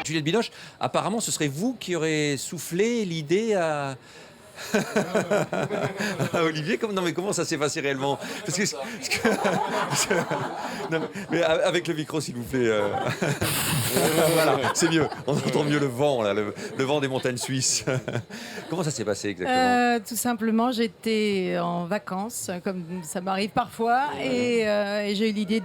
Juliette Binoche, apparemment, ce serait vous qui aurez soufflé l'idée à... Olivier, comment ça s'est passé réellement? Non, mais avec le micro, s'il vous plaît. Voilà, c'est mieux. On entend mieux le vent, là, le vent des montagnes suisses. Comment ça s'est passé exactement? Tout simplement, j'étais en vacances, comme ça m'arrive parfois, et j'ai eu l'idée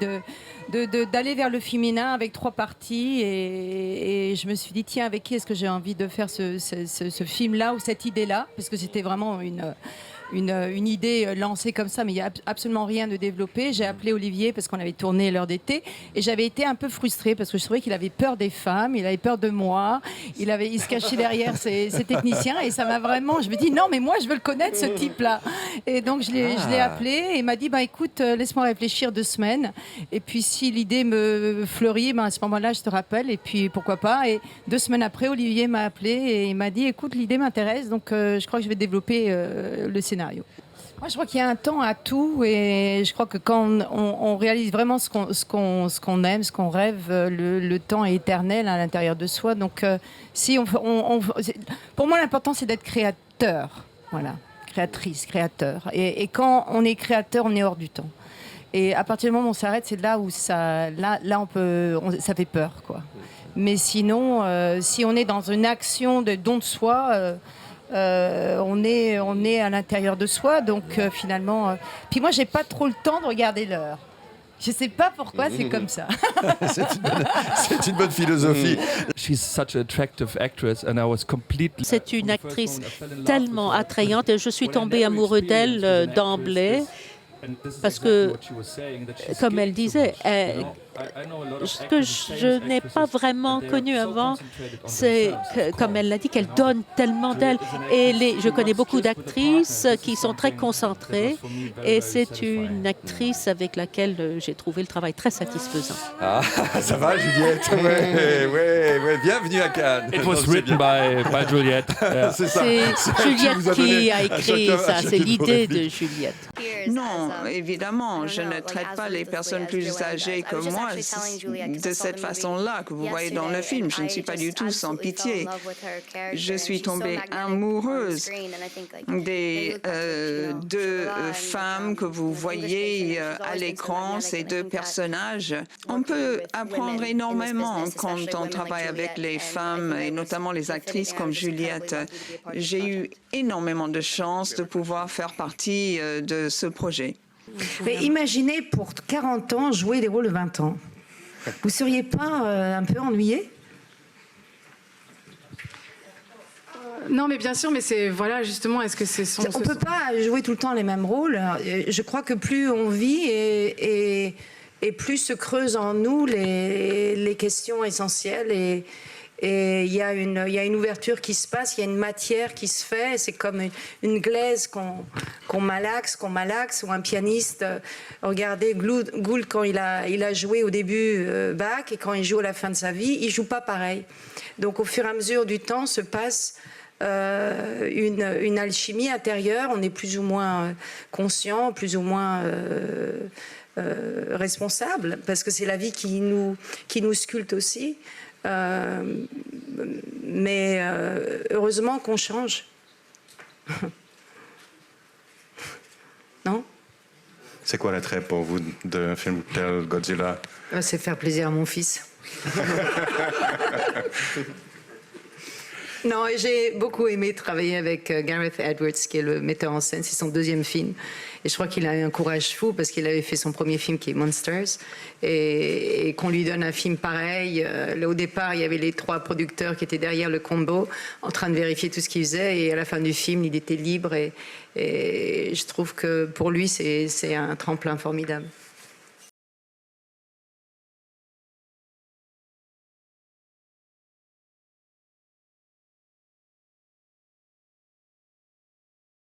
d'aller vers le féminin avec 3 parties, et je me suis dit, tiens, avec qui est-ce que j'ai envie de faire ce film-là ou cette idée-là, parce que c'était vraiment une idée lancée comme ça, mais il n'y a absolument rien de développé. J'ai appelé Olivier parce qu'on avait tourné l'heure d'été et j'avais été un peu frustrée parce que je trouvais qu'il avait peur des femmes, il avait peur de moi, il se cachait derrière ses techniciens et ça m'a vraiment... Je me dis non mais moi je veux le connaître ce type-là. Et donc je l'ai appelé et il m'a dit écoute, laisse-moi réfléchir 2 semaines et puis si l'idée me fleurit, à ce moment-là je te rappelle et puis pourquoi pas. Et 2 semaines après, Olivier m'a appelé et il m'a dit écoute, l'idée m'intéresse donc je crois que je vais développer le scénario. Moi, je crois qu'il y a un temps à tout et je crois que quand on réalise vraiment ce qu'on aime, ce qu'on rêve, le temps est éternel à l'intérieur de soi. Donc, pour moi, l'important, c'est d'être créateur. Voilà, créatrice, créateur. Et quand on est créateur, on est hors du temps. Et à partir du moment où on s'arrête, c'est là où ça fait peur, quoi. Mais sinon, si on est dans une action de don de soi... on est à l'intérieur de soi, donc finalement... Puis moi, j'ai pas trop le temps de regarder l'heure. Je sais pas pourquoi, c'est comme ça. C'est une bonne philosophie. C'est une actrice tellement attrayante et je suis tombée amoureux d'elle d'emblée. Parce que, comme elle disait, ce que je n'ai pas vraiment connu avant, c'est, comme elle l'a dit, qu'elle donne tellement d'elle. Et je connais beaucoup d'actrices qui sont très concentrées et c'est une actrice avec laquelle j'ai trouvé le travail très satisfaisant. Ah, ça va, Juliette? Ouais. Bienvenue à Cannes. It was written by Juliette. Yeah. C'est ça. C'est Juliette qui a écrit ça, c'est l'idée de Juliette. Non, évidemment, je ne traite pas les personnes plus âgées que moi de cette façon-là que vous voyez dans le film. Je ne suis pas du tout sans pitié. Je suis tombée amoureuse des 2 femmes que vous voyez à l'écran, ces 2 personnages. On peut apprendre énormément quand on travaille avec les femmes et notamment les actrices comme Juliette. J'ai eu énormément de chance de pouvoir faire partie de ce projet. Mais imaginez pour 40 ans jouer des rôles de 20 ans. Vous ne seriez pas un peu ennuyé? Non, mais bien sûr, mais c'est... Voilà, justement, est-ce que c'est son... On ne peut pas jouer tout le temps les mêmes rôles. Je crois que plus on vit et plus se creusent en nous les questions essentielles et il y a une ouverture qui se passe, il y a une matière qui se fait, c'est comme une glaise qu'on malaxe, ou un pianiste. Regardez Gould quand il a joué au début Bach et quand il joue à la fin de sa vie, il joue pas pareil. Donc au fur et à mesure du temps se passe une alchimie intérieure, on est plus ou moins conscient, plus ou moins responsable, parce que c'est la vie qui nous sculpte aussi. Mais heureusement qu'on change. Non? C'est quoi l'attrait pour vous d'un film tel Godzilla? C'est faire plaisir à mon fils. Non, j'ai beaucoup aimé travailler avec Gareth Edwards, qui est le metteur en scène. C'est son 2e film. Et je crois qu'il a eu un courage fou parce qu'il avait fait son premier film qui est Monsters. Et qu'on lui donne un film pareil. Au départ, il y avait les 3 producteurs qui étaient derrière le combo en train de vérifier tout ce qu'il faisait. Et à la fin du film, il était libre. Et je trouve que pour lui, c'est un tremplin formidable.